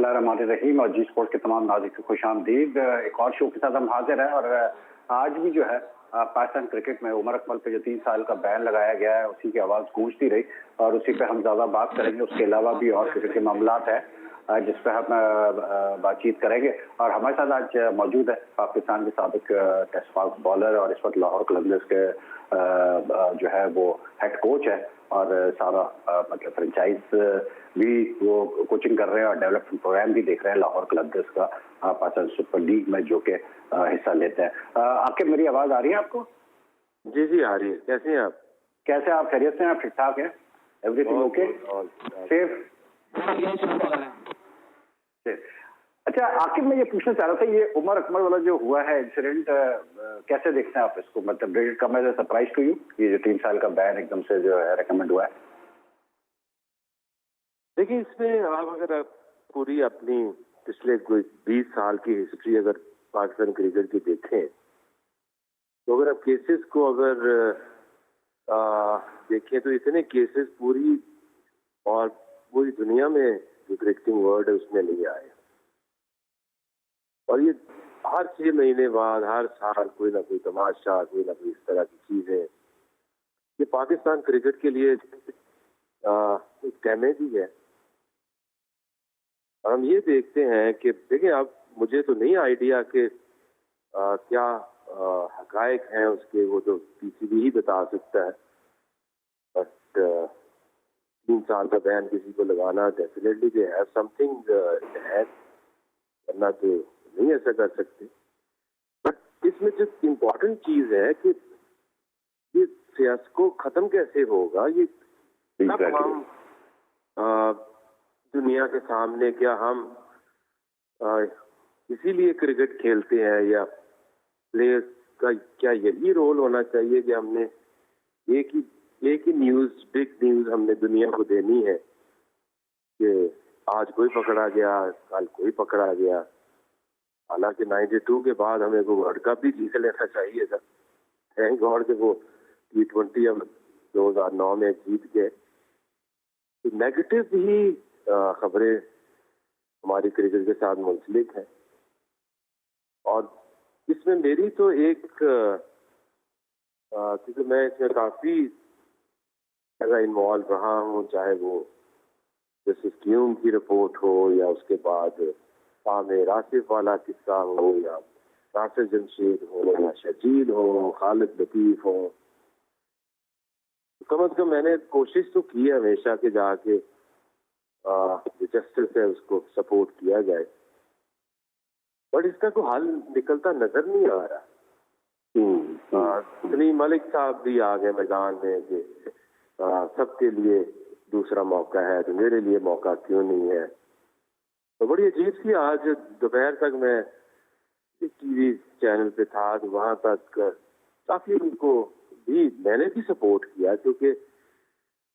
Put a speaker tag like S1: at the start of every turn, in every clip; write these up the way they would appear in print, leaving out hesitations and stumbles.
S1: बिस्मिल्लाहिर्रहमानिर्रहीम और जी स्पोर्ट्स के तमाम नाज़रीन को खुशामदीद। एक और शो के साथ हम हाजिर हैं और आज भी जो है पाकिस्तान क्रिकेट में उमर अकमल पे जो 3 साल का बैन लगाया गया है उसी की आवाज़ गूंजती रही और उसी पे हम ज़्यादा बात करेंगे। उसके अलावा भी और क्रिकेट के मामलात हैं जिस पर हम बातचीत करेंगे और हमारे साथ आज मौजूद है पाकिस्तान के साबिक टेस्ट फास्ट बॉलर और इस वक्त लाहौर कलंदर्स के जो है वो हेड कोच है और सारा मतलब फ्रेंचाइज भी वो कोचिंग कर रहे हैं और डेवलपमेंट प्रोग्राम भी देख रहे हैं लाहौर कलंदर्स का पाकिस्तान सुपर लीग में जो कि हिस्सा लेते हैं। आपके मेरी आवाज़ आ रही है आपको?
S2: जी जी आ रही है। कैसे हैं आप?
S1: कैसे आप? खैरियत से हैं? आप ठीक ठाक है? Everything okay? सेफ? अच्छा आखिर मैं ये पूछना चाह रहा था, ये उमर अकमल वाला जो हुआ है इंसिडेंट, कैसे देखते हैं आप इसको? मतलब did it come as a surprise to you, ये जो 3 साल का बैन एकदम से जो है रेकमेंड हुआ है?
S2: देखिए इसमें आप अगर पूरी अपनी पिछले कोई 20 साल की हिस्ट्री अगर पाकिस्तान क्रिकेट की देखें तो अगर आप केसेस को अगर देखें तो इतने केसेस पूरी दुनिया में जो क्रिकेटिंग वर्ल्ड है उसमें नहीं आए और ये हर 6 महीने बाद हर साल कोई ना कोई तमाशा, कोई ना कोई इस तरह की चीजें, ये पाकिस्तान क्रिकेट के लिए एक डैमेज ही है। हम ये देखते हैं कि देखिए आप, मुझे तो नहीं आइडिया कि क्या हकायक हैं उसके, वो तो पीसीबी ही बता सकता है, बट 3 साल का बैन किसी को लगाना डेफिनेटली दे हैव समथिंग करना तो नहीं ऐसा कर सकते। बट इसमें जो इम्पोर्टेंट चीज है कि ये फियास्को खत्म कैसे होगा, ये कब हम दुनिया के सामने, क्या हम इसीलिए क्रिकेट खेलते हैं या प्लेयर्स का क्या यही रोल होना चाहिए कि हमने एक ही न्यूज, बिग न्यूज हमने दुनिया को देनी है कि आज कोई पकड़ा गया, कल कोई पकड़ा गया। हालांकि 92 के बाद हमें वो वर्ल्ड कप भी जीत लेना चाहिए था। थैंक गॉड कि वो T20 हम 2009 में जीत गए। तो नेगेटिव ही खबरें हमारी क्रिकेट के साथ मुंसलिक है और इसमें मेरी तो एक क्योंकि मैं इसमें काफी जगह इन्वॉल्व रहा हूँ, चाहे वो जैसे क्यूम की रिपोर्ट हो या उसके बाद आमिर आसिफ वाला किस्सा हो या नासिर जमशेद हो या शजील हो, खालिद लतीफ हो, कम अज कम मैंने कोशिश तो की है हमेशा कि जाके जो जस्टिस है उसको सपोर्ट किया जाए, बट इसका कोई हल निकलता नजर नहीं आ रहा। सलीम मलिक साहब भी आ गए मैदान में कि सबके लिए दूसरा मौका है तो मेरे लिए मौका क्यों नहीं है। तो बड़ी अजीब सी, आज दोपहर तक मैं टीवी चैनल पे था तो वहां तक काफी उनको भी मैंने भी सपोर्ट किया, क्योंकि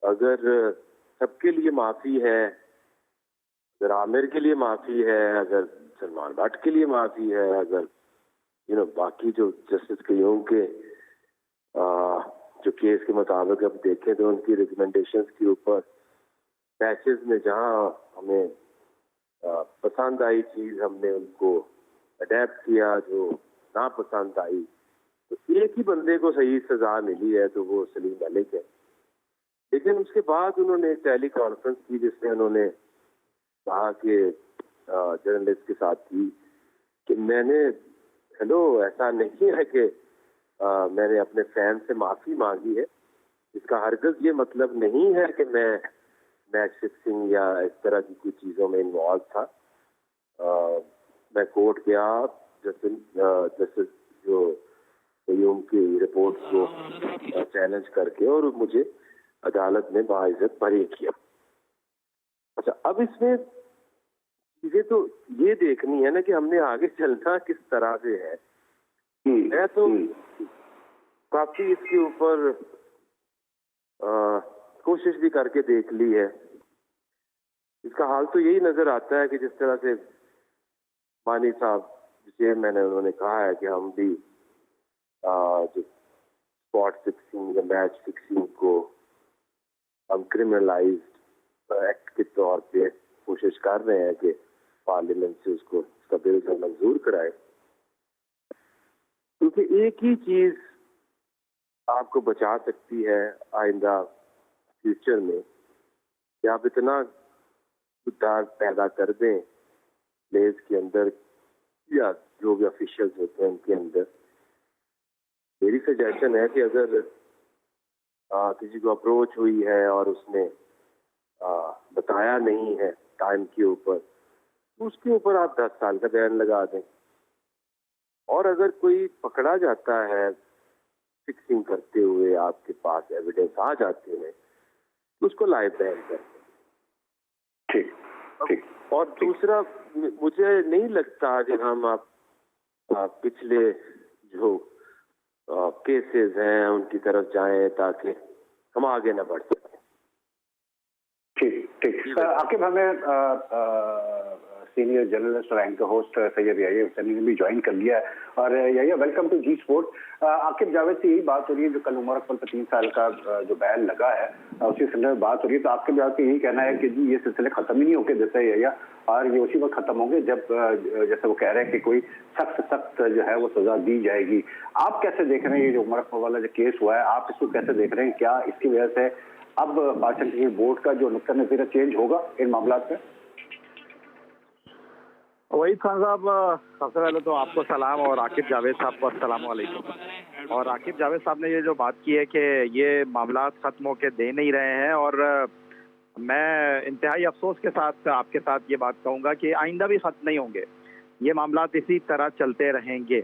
S2: अगर सबके लिए माफी है, अगर आमिर के लिए माफी है, अगर सलमान भट्ट के लिए माफी है, अगर बाकी जो जस्टिस क्यूम के जो केस के मुताबिक अब देखें तो उनकी रिकमेंडेशंस के ऊपर मैचेस में जहां हमें पसंद आई चीज हमने उनको अडेप्ट किया, जो ना पसंद आई तो एक ही बंदे को सही सजा मिली है तो वो सलीम मलिक है। लेकिन उसके बाद उन्होंने एक टेली कॉन्फ्रेंस की जिसमें उन्होंने कहा कि जर्नलिस्ट के साथ की कि ऐसा नहीं है कि मैंने अपने फैन से माफी मांगी है, इसका हरगिज ये मतलब नहीं है कि मैं मैच फिक्सिंग या इस तरह की कुछ चीजों में इन्वॉल्व था। मैं कोर्ट गया जैसे जो क्यूम की रिपोर्ट को चैलेंज करके और मुझे अदालत में बाइज्जत बरी किया। अच्छा, अब इसमें चीजें तो ये देखनी है ना कि हमने आगे चलना किस तरह से है। मैं तो काफी इसके ऊपर कोशिश भी करके देख ली है। इसका हाल तो यही नजर आता है कि जिस तरह से मानी साहब चेयरमैन है, उन्होंने कहा है कि हम भी जो स्पॉट फिक्सिंग या मैच फिक्सिंग को हम क्रिमिनलाइज्ड एक्ट के तौर पे कोशिश कर रहे हैं कि पार्लियामेंट से उसका बिल से मंजूर कराए, क्योंकि एक ही चीज आपको बचा सकती है आइंदा फ्यूचर में कि आप इतना सुधार पैदा कर दें प्लेस के अंदर या जो भी ऑफिशियल्स होते हैं उनके अंदर। मेरी सजेशन है कि अगर किसी को अप्रोच हुई है और उसने बताया नहीं है टाइम के ऊपर, तो उसके ऊपर आप 10 साल का बैन लगा दें। और अगर कोई पकड़ा जाता है फिक्सिंग करते हुए, आपके पास एविडेंस आ जाते हैं, तो उसको लाइफ बैन कर दें।
S1: ठीक ठीक।
S2: और दूसरा, मुझे नहीं लगता कि हम आप पिछले जो केसेस हैं उनकी तरफ जाएं ताकि हम आगे न बढ़ सकें।
S1: ठीक ठीक। आकिब, हमें सीनियर जर्नलिस्ट और एंकर होस्ट सैयद याहिया हुसैनी ने भी ज्वाइन कर लिया है। और Yahya, welcome to Zee sport. Aqib Javed से यही बात हो रही है जो कल उमर अकमल पर 3 साल का जो बैन लगा है उसी सिलसिले में बात हो रही है। तो आकिब जावेद का यही कहना है कि जी ये सिलसिले खत्म ही नहीं होके देते हैं याहिया, और ये उसी वक्त खत्म होंगे जब जैसे वो कह रहे हैं कि कोई सख्त जो है वो सजा दी जाएगी। आप कैसे देख रहे हैं ये जो उमर अकमल वाला जो केस हुआ है, आप इसको कैसे देख रहे हैं? क्या इसकी वजह से अब पाकिस्तान क्रिकेट बोर्ड का जो नुक्ता नज़ीर चेंज होगा इन मामला में?
S3: वही खान साहब, सबसे पहले तो आपको सलाम और आकिब जावेद साहब को अस्सलाम वालेकुम। और आकिब जावेद साहब ने ये जो बात की है कि ये मामला खत्म होके दे नहीं रहे हैं, और मैं इंतहाई अफसोस के साथ आपके साथ ये बात कहूँगा कि आइंदा भी खत्म नहीं होंगे, ये मामला इसी तरह चलते रहेंगे।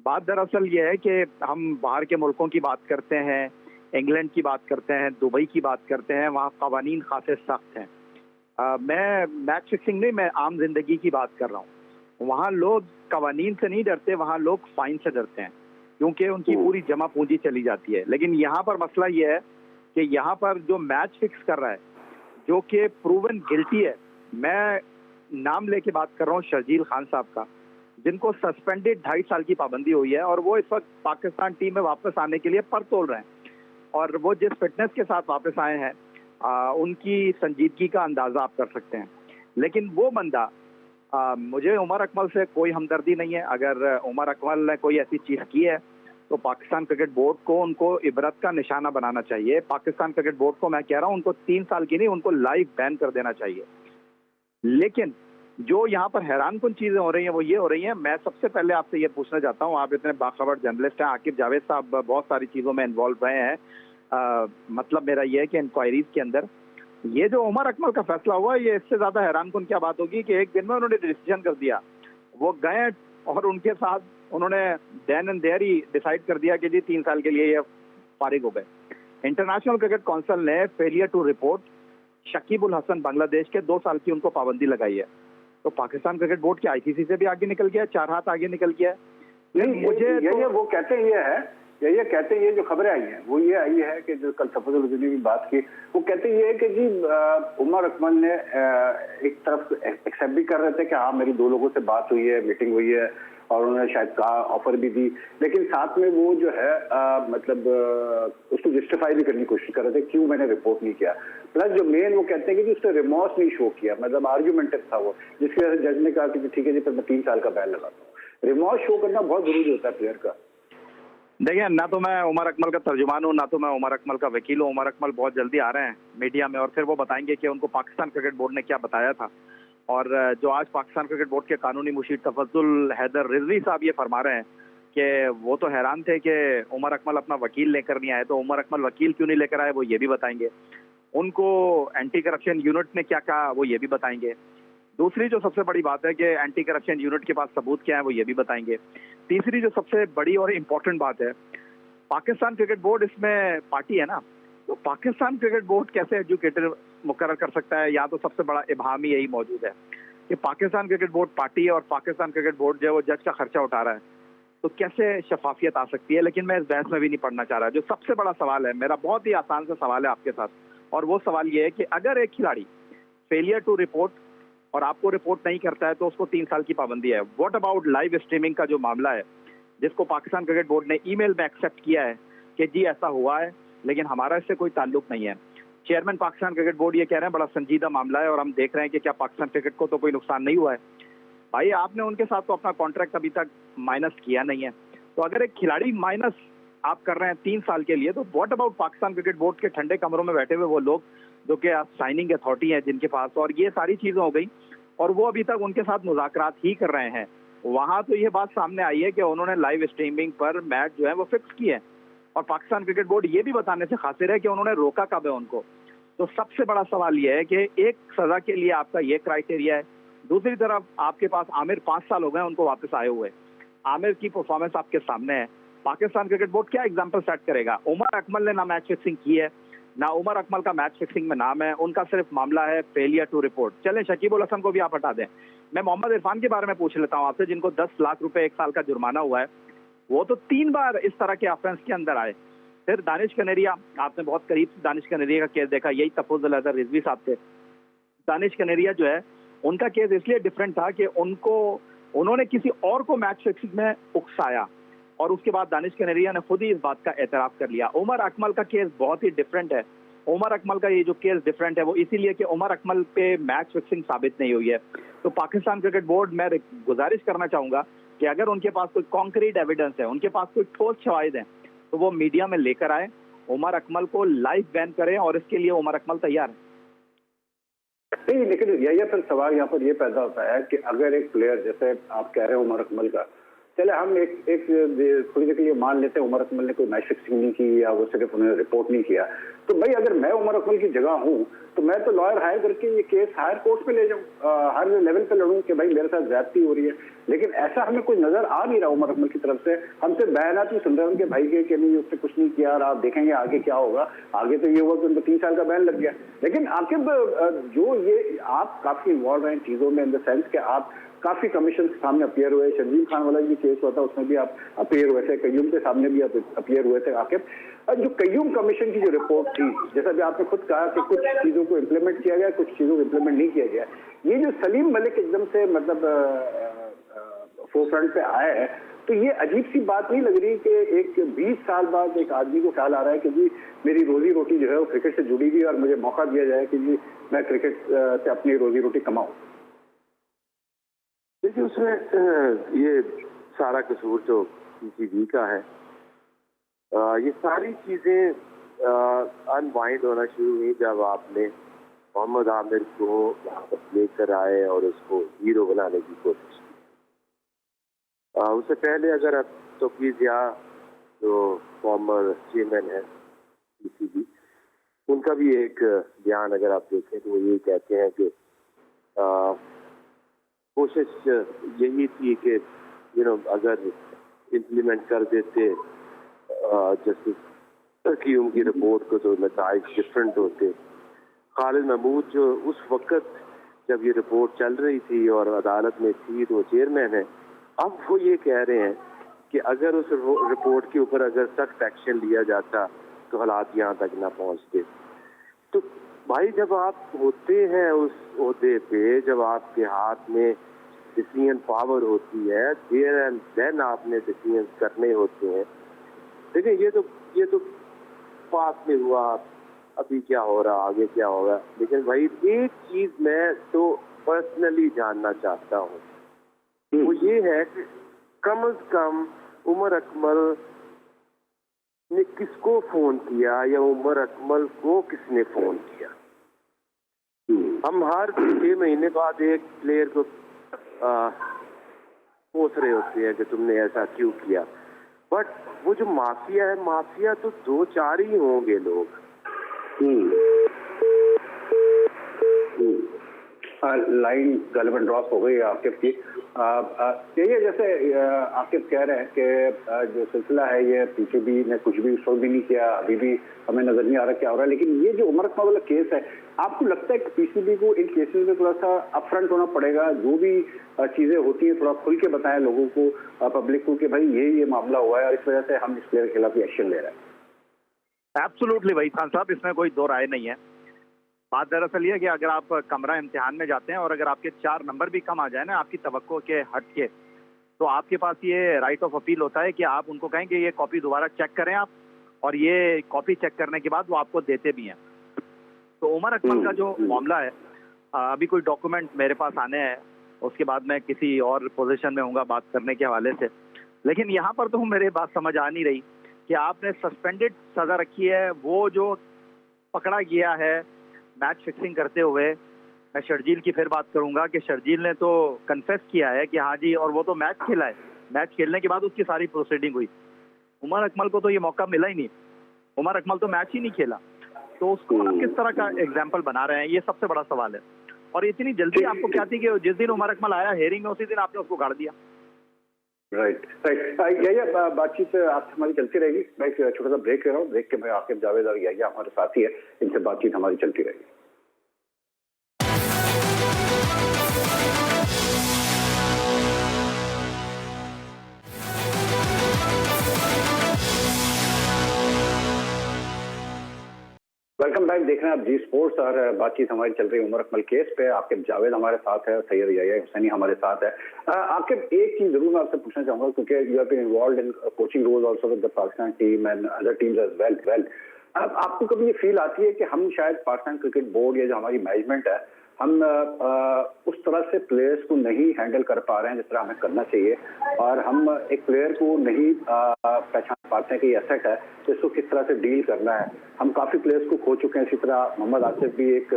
S3: बात दरअसल ये है कि हम बाहर के मुल्कों की बात करते हैं, इंग्लैंड की बात करते हैं, दुबई की बात करते हैं, वहाँ कवानीन खासे सख्त हैं। मैं मैच फिक्सिंग नहीं, मैं आम जिंदगी की बात कर रहा हूँ। वहाँ लोग कवानीन से नहीं डरते, वहाँ लोग फाइन से डरते हैं, क्योंकि उनकी पूरी जमा पूंजी चली जाती है। लेकिन यहाँ पर मसला ये है कि यहाँ पर जो मैच फिक्स कर रहा है, जो कि प्रूवन गिल्टी है, मैं नाम लेके बात कर रहा हूँ शर्जील खान साहब का, जिनको सस्पेंडेड 2.5 साल की पाबंदी हुई है, और वो इस वक्त पाकिस्तान टीम में वापस आने के लिए पर तोल रहे हैं। और वो जिस फिटनेस के साथ वापस आए हैं, उनकी संजीदगी का अंदाजा आप कर सकते हैं। लेकिन वो बंदा, मुझे उमर अकमल से कोई हमदर्दी नहीं है। अगर उमर अकमल ने कोई ऐसी चीज़ की है तो पाकिस्तान क्रिकेट बोर्ड को उनको इबरत का निशाना बनाना चाहिए। पाकिस्तान क्रिकेट बोर्ड को मैं कह रहा हूँ, उनको 3 साल की नहीं, उनको लाइफ बैन कर देना चाहिए। लेकिन जो यहाँ पर हैरानकुन चीज़ें हो रही हैं वो ये हो रही हैं, मैं सबसे पहले आपसे ये पूछना चाहता हूँ, आप इतने बाखबर जर्नलिस्ट हैं, आकिब जावेद साहब बहुत सारी चीज़ों में इन्वॉल्व रहे हैं। मतलब मेरा ये है कि इंक्वायरीज के अंदर ये जो उमर अकमल का फैसला हुआ, ये इससे ज़्यादा हैरानकुन क्या बात होगी कि एक दिन में उन्होंने डिसीजन कर दिया, वो गए और उनके साथ उन्होंने देन एंड देयर ही डिसाइड कर दिया कि जी 3 साल के लिए ये फारिग हो गए। इंटरनेशनल क्रिकेट काउंसिल ने फेलियर टू रिपोर्ट शकीब उल हसन बांग्लादेश के 2 साल की उनको पाबंदी लगाई है। तो पाकिस्तान क्रिकेट बोर्ड के आईसीसी से भी आगे निकल गया, 4 हाथ आगे निकल गया।
S1: नहीं, मुझे ये वो कहते हैं ये है, ये कहते हैं, ये जो खबरें आई हैं वो ये आई है कि जो कल सफदुल हुसैन ने भी बात की, वो कहते ये है कि जी उमर अकमल ने एक तरफ एक्सेप्ट भी कर रहे थे कि हाँ मेरी 2 लोगों से बात हुई है, मीटिंग हुई है, और उन्होंने शायद कहा, ऑफर भी दी, लेकिन साथ में वो जो है मतलब उसको जस्टिफाई भी करने की कोशिश कर रहे थे क्यों मैंने रिपोर्ट नहीं किया। प्लस जो मेन वो कहते हैं कि जी उसने रिमॉर्स नहीं शो किया, मतलब आर्ग्यूमेंटिव था वो, जिसकी वजह से जज ने कहा कि ठीक है जी फिर मैं 3 साल का बैन लगाता हूँ। रिमॉर्स शो करना बहुत जरूरी होता है प्लेयर का।
S3: देखिए, ना तो मैं उमर अकमल का तर्जुमान हूँ, ना तो मैं उमर अकमल का वकील हूँ। उमर अकमल बहुत जल्दी आ रहे हैं मीडिया में और फिर वो बताएंगे कि उनको पाकिस्तान क्रिकेट बोर्ड ने क्या बताया था। और जो आज पाकिस्तान क्रिकेट बोर्ड के कानूनी मुशीर तफज्जुल हैदर रिजवी साहब ये फरमा रहे हैं कि वो तो हैरान थे कि उमर अकमल अपना वकील लेकर नहीं आए, तो उमर अकमल वकील क्यों नहीं लेकर आए वो ये भी बताएंगे। उनको एंटी करप्शन यूनिट ने क्या कहा वो ये भी बताएंगे। दूसरी जो सबसे बड़ी बात है कि एंटी करप्शन यूनिट के पास सबूत क्या है वो ये भी बताएंगे। तीसरी जो सबसे बड़ी और इम्पोर्टेंट बात है, पाकिस्तान क्रिकेट बोर्ड इसमें पार्टी है ना, तो पाकिस्तान क्रिकेट बोर्ड कैसे एजुकेटर मुकर्रर कर सकता है? या तो सबसे बड़ा इबाम ही यही मौजूद है कि पाकिस्तान क्रिकेट बोर्ड पार्टी है और पाकिस्तान क्रिकेट बोर्ड जो है वो जज का खर्चा उठा रहा है, तो कैसे शफाफियत आ सकती है? लेकिन मैं इस बहस में भी नहीं पढ़ना चाह रहा। जो सबसे बड़ा सवाल है मेरा, बहुत ही आसान सा सवाल है आपके साथ, और वो सवाल ये है कि अगर एक खिलाड़ी फेलियर टू रिपोर्ट और आपको रिपोर्ट नहीं करता है तो उसको 3 साल की पाबंदी है। व्हाट अबाउट लाइव स्ट्रीमिंग का जो मामला है, जिसको पाकिस्तान क्रिकेट बोर्ड ने ईमेल में एक्सेप्ट किया है कि जी ऐसा हुआ है लेकिन हमारा इससे कोई ताल्लुक नहीं है। चेयरमैन पाकिस्तान क्रिकेट बोर्ड ये कह रहे हैं बड़ा संजीदा मामला है और हम देख रहे हैं कि क्या पाकिस्तान क्रिकेट को तो कोई नुकसान नहीं हुआ है। भाई आपने उनके साथ तो अपना कॉन्ट्रैक्ट अभी तक माइनस किया नहीं है, तो अगर एक खिलाड़ी माइनस आप कर रहे हैं 3 साल के लिए, तो what about Pakistan cricket board के ठंडे कमरों में बैठे हुए वो लोग जो कि साइनिंग अथॉरिटी है जिनके पास, और ये सारी चीजें हो गई और वो अभी तक उनके साथ मुज़ाकरात ही कर रहे हैं। वहां तो ये बात सामने आई है कि उन्होंने लाइव स्ट्रीमिंग पर मैच जो है वो फिक्स किए हैं, और पाकिस्तान क्रिकेट बोर्ड ये भी बताने से कासिर है कि उन्होंने रोका कब है उनको। तो सबसे बड़ा सवाल ये है कि एक सजा के लिए आपका ये क्राइटेरिया है, दूसरी तरफ आपके पास आमिर 5 साल हो गए उनको वापस आए हुए, आमिर की परफॉर्मेंस आपके सामने है। पाकिस्तान क्रिकेट बोर्ड क्या एग्जांपल सेट करेगा? उमर अकमल ने ना मैच फिक्सिंग की है, ना उमर अकमल का मैच फिक्सिंग में नाम है, उनका सिर्फ मामला है फेलियर टू रिपोर्ट। चलें शकीब उल हसन को भी आप हटा दें, मैं मोहम्मद इरफान के बारे में पूछ लेता हूं आपसे, जिनको 10 लाख रुपए 1 साल का जुर्माना हुआ है। वो तो 3 बार इस तरह के ऑफेंस के अंदर आए। फिर दानिश कनेरिया, आपने बहुत करीब से दानिश कनेरिया का केस देखा, यही तफुज़ुल अज़हर रिजवी साहब थे। दानिश कनेरिया जो है उनका केस इसलिए डिफरेंट था कि उन्होंने किसी और को मैच फिक्सिंग में उकसाया, और उसके बाद दानिश कनेरिया ने खुद ही इस बात का एतराफ कर लिया। उमर अकमल का केस बहुत ही डिफरेंट है। उमर अकमल का ये जो केस डिफरेंट है वो इसीलिए कि उमर अकमल पे मैच फिक्सिंग साबित नहीं हुई है। तो पाकिस्तान क्रिकेट बोर्ड, मैं गुजारिश करना चाहूंगा कि अगर उनके पास कोई कॉन्क्रीट एविडेंस है, उनके पास कोई ठोस शवाहिद है, तो वो मीडिया में लेकर आए, उमर अकमल को लाइव बैन करें, और इसके लिए उमर अकमल तैयार है।
S1: नहीं, लेकिन यही फिर सवाल यहाँ पर ये पैदा होता है कि अगर एक प्लेयर, जैसे आप कह रहे हैं उमर अकमल का, चले हम एक थोड़ी देर के लिए मान लेते हैं उमर अकमल ने कोई मैच फिक्सिंग नहीं की या वो सिर्फ उन्होंने रिपोर्ट नहीं किया, तो भाई अगर मैं उमर अकमल की जगह हूँ तो मैं तो लॉयर हायर करके ये केस हायर कोर्ट पे ले जाऊँ, हर लेवल पे लड़ूं कि भाई मेरे साथ ज्यादती हो रही है। लेकिन ऐसा हमें कोई नजर आ नहीं रहा उमर अकमल की तरफ से। हमसे बयानात भी सुन रहे हैं उनके भाई के कि नहीं उसने कुछ नहीं किया और आप देखेंगे आगे क्या होगा। आगे तो ये हुआ कि उनको 3 साल का बैन लग गया। लेकिन आखिर जो ये आप काफी इन्वॉल्व हैं चीजों में, इन द सेंस कि आप काफी कमीशन के सामने अपीयर हुए, शर्जील खान वाला भी केस हुआ था उसमें भी आप अपीयर हुए थे, कयूम के सामने भी अपीयर हुए थे। आखिर जो कयूम कमीशन की जो रिपोर्ट थी, जैसा भी आपने खुद कहा कि कुछ चीजों को इम्प्लीमेंट किया गया, कुछ चीजों को इम्प्लीमेंट नहीं किया गया, ये जो सलीम मलिक एकदम से मतलब फोरफ्रंट पे आया है, तो ये अजीब सी बात नहीं लग रही कि एक 20 साल बाद एक आदमी को ख्याल आ रहा है कि जी मेरी रोजी रोटी जो है वो क्रिकेट से जुड़ी हुई है और मुझे मौका दिया जाए कि जी मैं क्रिकेट से अपनी रोजी रोटी कमाऊं।
S2: देखिए उसमें ये सारा कसूर तो पीसीबी का है। ये सारी चीजें अनवाइंड होना शुरू हुई जब आपने मोहम्मद आमिर को वापस लेकर आए और उसको हीरो बनाने की कोशिश की। उससे पहले अगर आप तौकीर या जो फॉर्मर चेयरमैन है पीसीबी, उनका भी एक बयान अगर आप देखें तो वो ये कहते हैं कि कोशिश यही थी कि अगर इम्प्लीमेंट कर देते जस्टिस कयूम की रिपोर्ट को तो नताइज डिफरेंट होते। खालिद महमूद जो उस वक्त जब ये रिपोर्ट चल रही थी और अदालत में थी तो चेयरमैन है, अब वो ये कह रहे हैं कि अगर उस रिपोर्ट के ऊपर अगर सख्त एक्शन लिया जाता तो हालात यहाँ तक ना पहुँचते। तो भाई जब आप होते हैं उस ओहदे पे, जब आपके हाथ में डिसीजन पावर होती है, देयर एंड देन आपने डिसीजन करने होते हैं। देखिए ये तो पास में हुआ, अभी क्या हो रहा, आगे क्या होगा। लेकिन भाई एक चीज मैं तो पर्सनली जानना चाहता हूँ, वो ये है कि कम से कम उमर अकमल ने किसको फोन किया या उमर अकमल को किसने फोन किया। हम हर 6 महीने बाद एक प्लेयर को पूछ रहे होते हैं कि तुमने ऐसा क्यों किया, बट वो जो माफिया है, माफिया तो 2-4 ही होंगे लोग।
S1: लाइन गालिबन ड्रॉप हो गई आकिब की। ये जैसे आकिब कह रहे हैं कि जो सिलसिला है ये पीसीबी ने कुछ भी शो भी नहीं किया, अभी भी हमें नजर नहीं आ रहा क्या हो रहा है। लेकिन ये जो उमर अकमल वाला केस है, आपको लगता है कि पीसीबी को इन केसेस में थोड़ा सा अपफ्रंट होना पड़ेगा, जो भी चीजें होती है थोड़ा खुल के बताएं लोगों को, पब्लिक को, कि भाई ये मामला हुआ है और इस वजह से हम इस प्लेयर के खिलाफ एक्शन ले रहे हैं।
S3: एब्सोल्युटली भाई खान साहब, इसमें कोई दो राय नहीं है। बात दरअसल ये है कि अगर आप कमरा इम्तिहान में जाते हैं और अगर आपके 4 नंबर भी कम आ जाए ना आपकी तवक्को के हट के, तो आपके पास ये राइट ऑफ अपील होता है कि आप उनको कहें कि ये कॉपी दोबारा चेक करें आप, और ये कॉपी चेक करने के बाद वो आपको देते भी हैं। तो उमर अकमल का जो मामला है, अभी कोई डॉक्यूमेंट मेरे पास आने हैं, उसके बाद मैं किसी और पोजीशन में हूँगा बात करने के हवाले से। लेकिन यहाँ पर तो मेरे बात समझ आ नहीं रही कि आपने सस्पेंडेड सज़ा रखी है, वो जो पकड़ा गया है मैच फिक्सिंग करते हुए। मैं शर्जील की फिर बात करूंगा कि शर्जील ने तो कन्फेस किया है कि हाँ जी, और वो तो मैच खेला है, मैच खेलने के बाद उसकी सारी प्रोसीडिंग हुई। उमर अकमल को तो ये मौका मिला ही नहीं, उमर अकमल तो मैच ही नहीं खेला, तो उसको आप किस तरह का एग्जाम्पल बना रहे हैं, ये सबसे बड़ा सवाल है। और इतनी जल्दी आपको क्या थी कि जिस दिन उमर अकमल आया हेयरिंग में, उसी दिन आपने उसको गाड़ दिया?
S1: राइट। यही बातचीत आपसे हमारी चलती रहेगी। मैं एक छोटा सा ब्रेक ले रहा हूँ, ब्रेक के मैं आकिब जावेद और यही हमारे साथी है, इनसे बातचीत हमारी चलती रहेगी। वेलकम बैक, देख रहे हैं आप जी स्पोर्ट्स और बातचीत हमारी चल रही है उमर अकमल केस पे। आकिब जावेद हमारे साथ है, सैयद याया हुसैनी हमारे साथ है। आकिब, एक चीज जरूर मैं आपसे पूछना चाहूंगा, क्योंकि you have been involved in coaching role also with the Pakistan team and other teams as well. आपको कभी ये फील आती है कि हम शायद पाकिस्तान क्रिकेट बोर्ड या जो हमारी मैनेजमेंट है, हम उस तरह से प्लेयर्स को नहीं हैंडल कर पा रहे हैं जिस तरह हमें करना चाहिए, और हम एक प्लेयर को नहीं पहचान पाते हैं कि ये एसेट है तो इसको किस तरह से डील करना है। हम काफी प्लेयर्स को खो चुके हैं। इसी तरह मोहम्मद आसिफ भी एक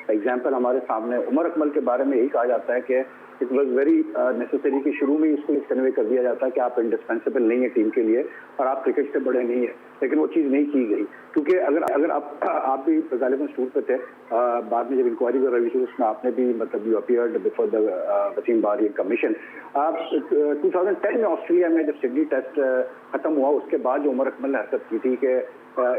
S1: एग्जाम्पल हमारे सामने। उमर अकमल के बारे में यही कहा जाता है कि इट वॉज वेरी नेसेसरी कि शुरू में इसको कन्वे कर दिया जाता है कि आप इंडिस्पेंसिबल नहीं है टीम के लिए और आप क्रिकेट से बड़े नहीं है, लेकिन वो चीज़ नहीं की गई। क्योंकि अगर आप भी गालिबन स्टूर पे थे, बाद में जब इंक्वायरी कर रही थी उसमें आपने भी मतलब you appeared before the Wasim Bari commission. 2010 में ऑस्ट्रेलिया में जब सिडनी टेस्ट खत्म हुआ, उसके बाद जो उमर अकमल ने हरकत की थी कि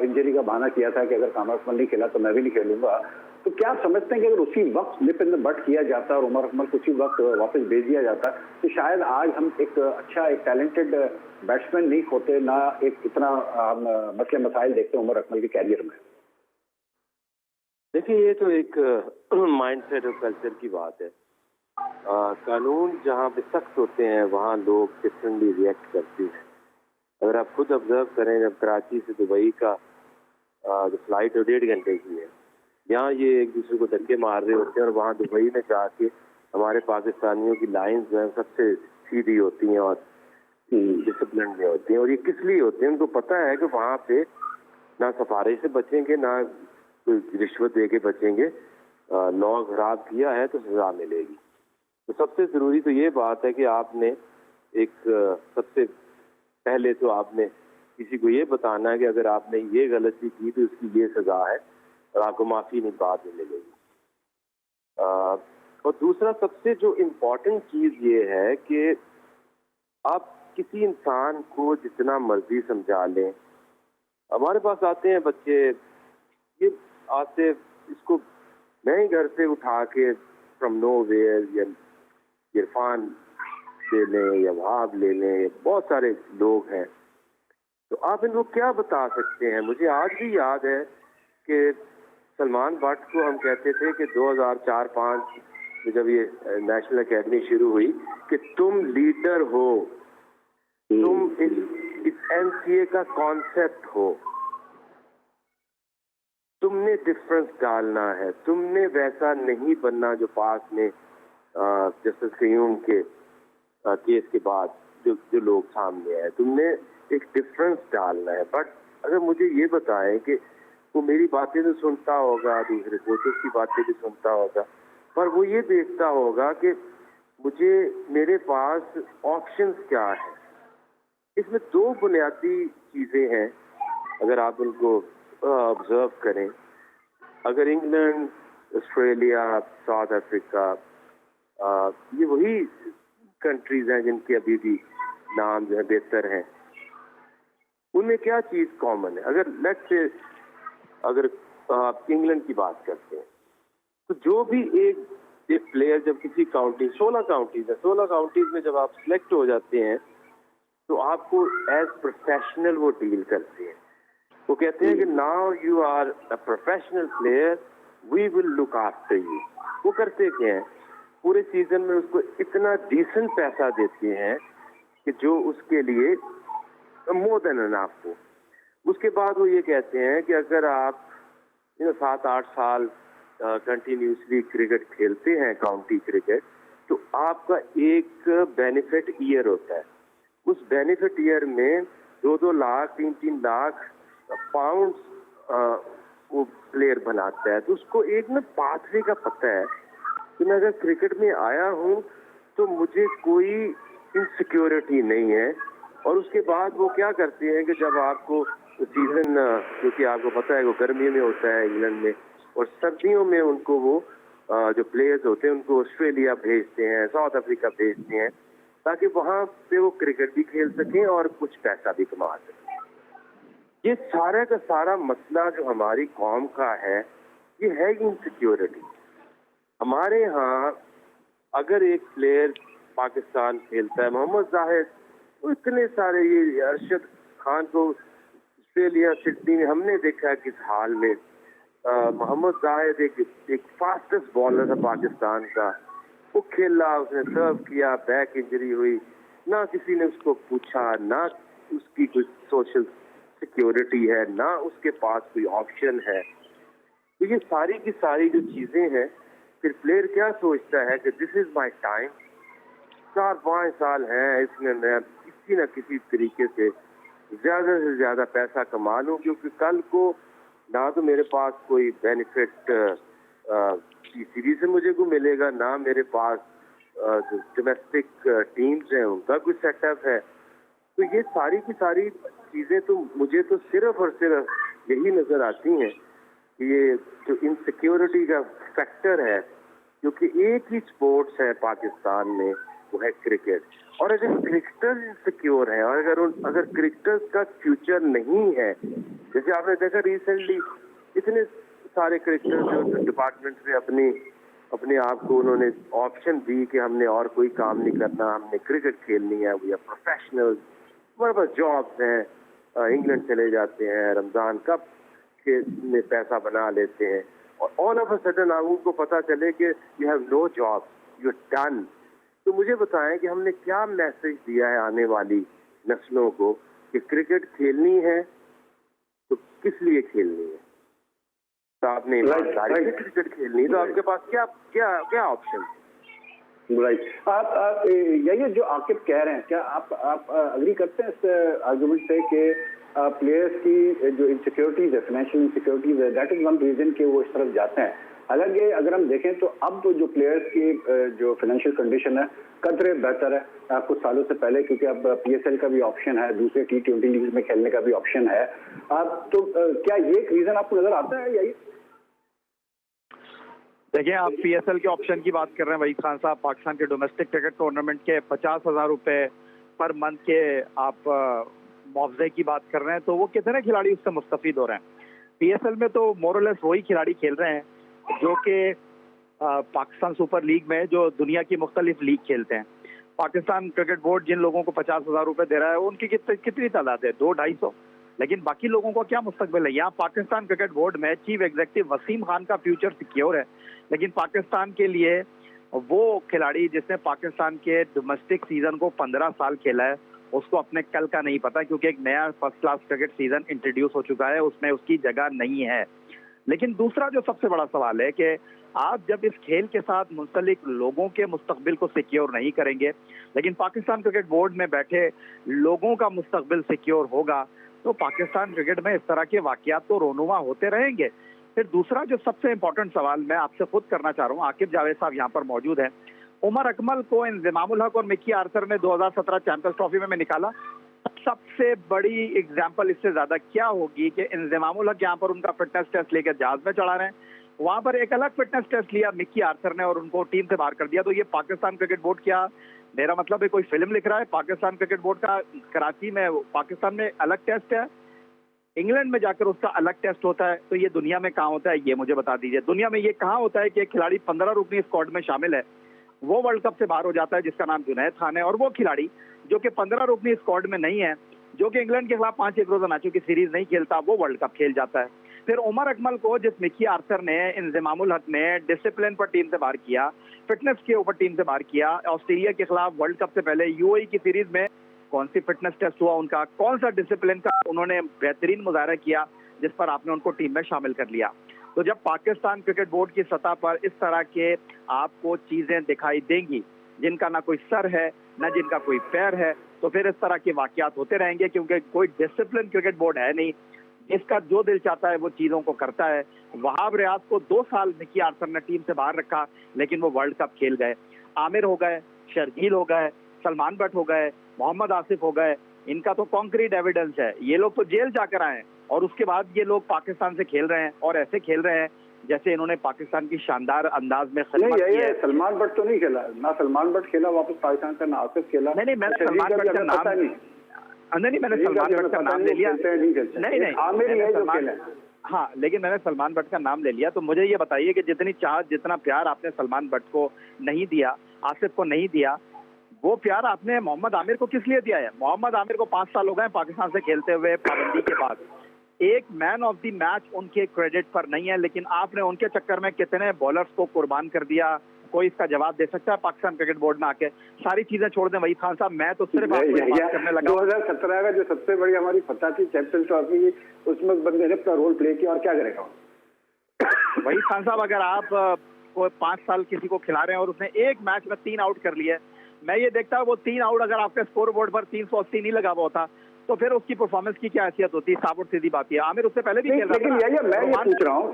S1: इंजरी का बहाना किया था कि अगर कामर अकमल नहीं खेला तो मैं भी नहीं खेलूंगा, तो क्या आप समझते हैं कि अगर उसी वक्त निप इन द बट किया जाता और उमर अकमल को उसी वक्त वापस भेज दिया जाता तो शायद आज हम एक टैलेंटेड बैट्समैन नहीं होते, ना एक इतना मसले मसाइल देखते उमर अकमल के कैरियर में?
S2: देखिए, ये तो एक माइंडसेट और कल्चर की बात है। कानून जहाँ पे सख्त होते हैं वहाँ लोग डिफरेंटली रिएक्ट करते हैं। अगर आप खुद ऑब्जर्व करें, जब कराची से दुबई का जो फ्लाइट 1.5 घंटे की है, यहाँ ये एक दूसरे को धक्के मार रहे होते हैं और वहाँ दुबई में जाके हमारे पाकिस्तानियों की लाइंस जो है सबसे सीधी होती हैं और डिसिप्लिन में होती हैं। और ये किस लिए होते हैं? उनको पता है कि वहाँ पे ना सफारी से बचेंगे, ना रिश्वत दे के बचेंगे। लॉ खराब किया है तो सजा मिलेगी। तो सबसे ज़रूरी तो ये बात है कि आपने सबसे पहले तो आपने किसी को ये बताना है कि अगर आपने ये गलती की तो उसकी ये सजा है और आपको माफ़ी नहीं बाद में मिलेगी। और दूसरा सबसे जो इम्पोर्टेंट चीज़ ये है कि आप किसी इंसान को जितना मर्जी समझा लें। हमारे पास आते हैं बच्चे, ये आते इसको मैं ही घर से उठा के फ्रॉम नोवेयर या इरफान ले लें या वहाब ले लें, बहुत सारे लोग हैं। तो आप इनको क्या बता सकते हैं? मुझे आज भी याद है कि सलमान भट्ट को हम कहते थे कि 2004-05 में जब ये नेशनल एकेडमी शुरू हुई कि तुम लीडर हो, तुम इस एनसीए का कॉन्सेप्ट हो, तुमने डिफरेंस डालना है, तुमने वैसा नहीं बनना जो पास में जस्टिस कयूम के केस के बाद जो लोग सामने आए। तुमने एक डिफरेंस डालना है। बट अगर मुझे ये बताएं कि वो मेरी बातें तो सुनता होगा, दूसरे कोचेस की बातें भी सुनता होगा, पर वो ये देखता होगा कि मेरे पास ऑप्शंस क्या है। इसमें 2 बुनियादी चीज़ें हैं अगर आप उनको ऑब्जर्व करें। अगर इंग्लैंड, ऑस्ट्रेलिया, साउथ अफ्रीका, ये वही कंट्रीज हैं जिनके अभी भी नाम जो है बेहतर हैं, उनमें क्या चीज़ कॉमन है? अगर आप इंग्लैंड की बात करते हैं तो जो भी एक प्लेयर जब किसी काउंटी 16 काउंटीज में जब आप सिलेक्ट हो जाते हैं तो आपको एज प्रोफेशनल वो डील करते हैं। वो कहते हैं कि now you are a professional player, we will look after you. वो करते क्या हैं? पूरे सीजन में उसको इतना डिसेंट पैसा देते हैं कि जो उसके लिए मोर देन एनफ हो। उसके बाद वो ये कहते हैं कि अगर आप 7-8 साल कंटिन्यूसली क्रिकेट खेलते हैं, काउंटी क्रिकेट, तो आपका एक बेनिफिट ईयर होता है। उस बेनिफिट ईयर में 2-2 लाख 3-3 लाख पाउंड वो प्लेयर बनाता है। तो उसको एक ना पाथवे का पता है कि मैं अगर क्रिकेट में आया हूँ तो मुझे कोई इनसिक्योरिटी नहीं है। और उसके बाद वो क्या करते हैं कि जब आपको सीजन, क्योंकि आपको पता है वो गर्मियों में होता है इंग्लैंड में, और सर्दियों में उनको वो जो प्लेयर्स होते हैं उनको ऑस्ट्रेलिया भेजते हैं, साउथ अफ्रीका भेजते हैं, ताकि वहां पे वो क्रिकेट भी खेल सकें और कुछ पैसा भी कमा सकें। ये सारा का सारा मसला जो हमारी कौम का है, ये है इनसिक्योरिटी। हमारे यहाँ अगर एक प्लेयर पाकिस्तान खेलता है, मोहम्मद जाहिद, तो इतने सारे, ये अरशद खान को ऑस्ट्रेलिया सिडनी में हमने देखा किस हाल में। मोहम्मद जाहिद एक फास्टेस्ट बॉलर था पाकिस्तान का, वो खेला, उसने सर्व किया, बैक इंजरी हुई, ना किसी ने उसको पूछा, ना उसकी कोई सोशल सिक्योरिटी है, ना उसके पास कोई ऑप्शन है। तो ये सारी की सारी जो चीजें हैं, फिर प्लेयर क्या सोचता है कि दिस इज माय टाइम, 4-5 साल हैं इसमें मैं किसी न किसी तरीके से ज्यादा पैसा कमा लूं, क्योंकि कल को ना तो मेरे पास कोई बेनिफिट सीरीज से मुझे को मिलेगा, ना मेरे पास जो डोमेस्टिक टीम्स हैं उनका कोई सेटअप है। तो ये सारी की सारी चीजें तो मुझे तो सिर्फ और सिर्फ यही नजर आती हैं कि ये जो इनसिक्योरिटी का फैक्टर है, क्योंकि एक ही स्पोर्ट्स है पाकिस्तान में, वो है क्रिकेट। और अगर क्रिकेटर्स इनसिक्योर हैं, और अगर क्रिकेटर्स का फ्यूचर नहीं है, जैसे आपने देखा रिसेंटली इतने सारे क्रिकेटर्स जो डिपार्टमेंट से अपने आप को उन्होंने ऑप्शन दी कि हमने और कोई काम नहीं करना, हमने क्रिकेट खेलनी है, वी आर प्रोफेशनल्स, हमारे पास जॉब्स हैं, इंग्लैंड चले जाते हैं, रमजान कप के में पैसा बना लेते हैं, और ऑल ऑफ अ सडन उनको पता चले कि you have no job, you done. तो मुझे बताएं कि हमने क्या मैसेज दिया है आने वाली नस्लों को कि क्रिकेट खेलनी है तो किस लिए खेलनी है। तो आपने ईमानदारी से क्रिकेट खेलनी है तो आपके पास क्या क्या क्या ऑप्शन?
S1: राइट, आप यही जो आकिब कह रहे हैं, क्या आप अग्री करते हैं इस आर्गुमेंट से कि प्लेयर्स की जो इनसिक्योरिटीज है, फाइनेंशियल इनसिक्योरिटीज है, दैट इज वन रीजन कि वो इस तरफ जाते हैं। हालांकि अगर हम देखें तो अब जो प्लेयर्स की जो फाइनेंशियल कंडीशन है कदरे बेहतर है कुछ सालों से पहले, क्योंकि अब PSL का भी ऑप्शन है, दूसरे T20 लीग में खेलने का भी ऑप्शन है। तो क्या ये एक रीजन आपको नजर आता है? यही
S3: देखिए, आप PSL के ऑप्शन की बात कर रहे हैं वहीद खान साहब, पाकिस्तान के डोमेस्टिक क्रिकेट टूर्नामेंट के 50,000 रुपए पर मंथ के आप मुआवजे की बात कर रहे हैं, तो वो कितने खिलाड़ी उससे मुस्तफीद हो रहे हैं? PSL में तो मोरलेस वही खिलाड़ी खेल रहे हैं जो कि पाकिस्तान सुपर लीग में, जो दुनिया की मुख्तलिफ लीग खेलते हैं। पाकिस्तान क्रिकेट बोर्ड जिन लोगों को 50,000 रुपए दे रहा है उनकी कितनी तादाद है? 200-250। लेकिन बाकी लोगों का क्या मुस्तकबिल है? यहाँ पाकिस्तान क्रिकेट बोर्ड में चीफ एग्जीक्यूटिव वसीम खान का फ्यूचर सिक्योर है, लेकिन पाकिस्तान के लिए वो खिलाड़ी जिसने पाकिस्तान के डोमेस्टिक सीजन को 15 साल खेला है, उसको अपने कल का नहीं पता, क्योंकि एक नया first class cricket season introduce हो चुका है, उसमें उसकी जगह नहीं है। लेकिन दूसरा जो सबसे बड़ा सवाल है कि आप जब इस खेल के साथ मुंसलिक लोगों के मुस्तकबिल को सिक्योर नहीं करेंगे, लेकिन पाकिस्तान क्रिकेट बोर्ड में बैठे लोगों का मुस्तकबिल सिक्योर होगा, तो पाकिस्तान क्रिकेट में इस तरह के वाकयात तो रोनुमा होते रहेंगे। फिर दूसरा जो सबसे इंपॉर्टेंट सवाल मैं आपसे खुद करना चाह रहा हूँ, आकिब जावेद साहब यहाँ पर मौजूद हैं। उमर अकमल को इंजमामुल हक और मिकी आर्थर ने 2017 चैंपियंस ट्रॉफी में निकाला। सबसे बड़ी एग्जाम्पल इससे ज्यादा क्या होगी कि इंजमामुल हक यहाँ पर उनका फिटनेस टेस्ट लेकर जहाज में चढ़ा रहे हैं, वहां पर एक अलग फिटनेस टेस्ट लिया मिकी आर्थर ने और उनको टीम से बाहर कर दिया। तो ये पाकिस्तान क्रिकेट बोर्ड, क्या मेरा मतलब है कोई फिल्म लिख रहा है? पाकिस्तान क्रिकेट बोर्ड का कराची में, पाकिस्तान में अलग टेस्ट है, इंग्लैंड में जाकर उसका अलग टेस्ट होता है, तो ये दुनिया में कहाँ होता है? ये मुझे बता दीजिए। दुनिया में ये कहाँ होता है कि एक खिलाड़ी 15 रुकनी स्क्वाड में शामिल है, वो वर्ल्ड कप से बाहर हो जाता है जिसका नाम जुनैद खान है, और वो खिलाड़ी जो कि 15 रुकनी स्क्वाड में नहीं है, जो कि इंग्लैंड के खिलाफ 5 एक रोजा मैचों की सीरीज नहीं खेलता, वो वर्ल्ड कप खेल जाता है। फिर उमर अकमल को जिस मिकी आर्थर ने, इंजमामुल हक ने डिसिप्लिन पर टीम से बाहर किया, फिटनेस के ऊपर टीम से बाहर किया, ऑस्ट्रेलिया के खिलाफ वर्ल्ड कप से पहले UAE की सीरीज में कौन सी फिटनेस टेस्ट हुआ उनका, कौन सा डिसिप्लिन का उन्होंने बेहतरीन मुजाहरा किया जिस पर आपने उनको टीम में शामिल कर लिया। तो जब पाकिस्तान क्रिकेट बोर्ड की सतह पर इस तरह के आपको चीजें दिखाई देंगी, जिनका ना कोई सर है ना जिनका कोई पैर है, तो फिर इस तरह के वाकयात होते रहेंगे, क्योंकि कोई डिसिप्लिन क्रिकेट बोर्ड है नहीं। जिसका जो दिल चाहता है वो चीजों को करता है। वहाब रियाज को 2 साल निकी आर्थर ने टीम से बाहर रखा, लेकिन वो वर्ल्ड कप खेल गए। आमिर हो गए, शर्जील हो गए, सलमान बट हो गए, मोहम्मद आसिफ हो गए, इनका तो कॉन्क्रीट एविडेंस है। ये लोग तो जेल जाकर आए और उसके बाद ये लोग पाकिस्तान से खेल रहे हैं, और ऐसे खेल रहे हैं जैसे इन्होंने पाकिस्तान की शानदार अंदाज में खिदमत की है।
S1: सलमान बट तो नहीं खेला ना, सलमान बट खेला वापस पाकिस्तान का, ना आसिफ खेला।
S3: नहीं, मैंने सलमान बट का नाम मैंने सलमान बट का नाम ले लिया। नहीं,
S1: आमिर है जो खेला।
S3: हाँ, लेकिन मैंने सलमान बट का नाम ले लिया। तो मुझे ये बताइए कि जितनी चाहत, जितना प्यार आपने सलमान बट को नहीं दिया, आसिफ को नहीं दिया, वो प्यार आपने मोहम्मद आमिर को किस लिए दिया है? मोहम्मद आमिर को 5 साल हो गए पाकिस्तान से खेलते हुए पाबंदी के बाद। एक मैन ऑफ द मैच उनके क्रेडिट पर नहीं है, लेकिन आपने उनके चक्कर में कितने बॉलर्स को कुर्बान कर दिया। कोई इसका जवाब दे सकता है पाकिस्तान क्रिकेट बोर्ड में आके? सारी चीजें छोड़ दें वहीद खान साहब, मैं तो सिर्फ आपको बात करने लगा।
S1: 2017 का जो सबसे बड़ी हमारी फतह थी चैंपियंस ट्रॉफी, उसमें बंदे ने अपना रोल प्ले किया, और क्या करेगा
S3: वहीद खान साहब? अगर आप को 5 साल किसी को खिला रहे हैं और उसने एक मैच में 3 आउट कर लिए, मैं ये देखता हूँ वो 3 आउट अगर आपके स्कोर बोर्ड पर 380 नहीं लगा हुआ होता, तो फिर उसकी परफॉर्मेंस की क्या हैसियत होती है? साफ और सीधी बात है। आमिर उससे पहले भी खेल रहा था।
S1: लेकिन मैं ये पूछ रहा हूँ,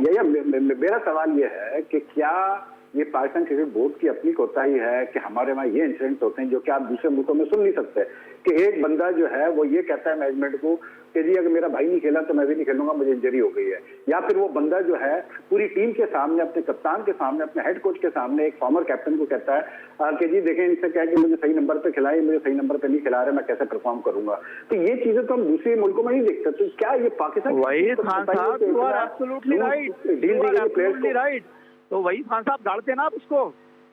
S1: मेरा सवाल ये है कि क्या ये पाकिस्तान क्रिकेट बोर्ड की अपनी कोताही है कि हमारे वहाँ ये इंसिडेंट होते हैं जो कि आप दूसरे मुल्कों में सुन नहीं सकते, कि एक बंदा जो है वो ये कहता है मैनेजमेंट को कि जी अगर मेरा भाई नहीं खेला तो मैं भी नहीं खेलूंगा, मुझे इंजरी हो गई है। या फिर वो बंदा जो है पूरी टीम के सामने, अपने कप्तान के सामने, अपने हेड कोच के सामने, एक फॉर्मर कैप्टन को कहता है कि जी देखें इनसे क्या है कि मुझे सही नंबर पे खिलाए, मुझे सही नंबर पे नहीं खिला रहे, मैं कैसे परफॉर्म करूंगा। तो ये चीजें तो हम दूसरे मुल्कों में नहीं देखते। तो क्या ये पाकिस्तान
S3: वहीद खान साहब, यू आर एब्सोल्युटली राइट। तो वहीद खान साहब गाड़ते ना आप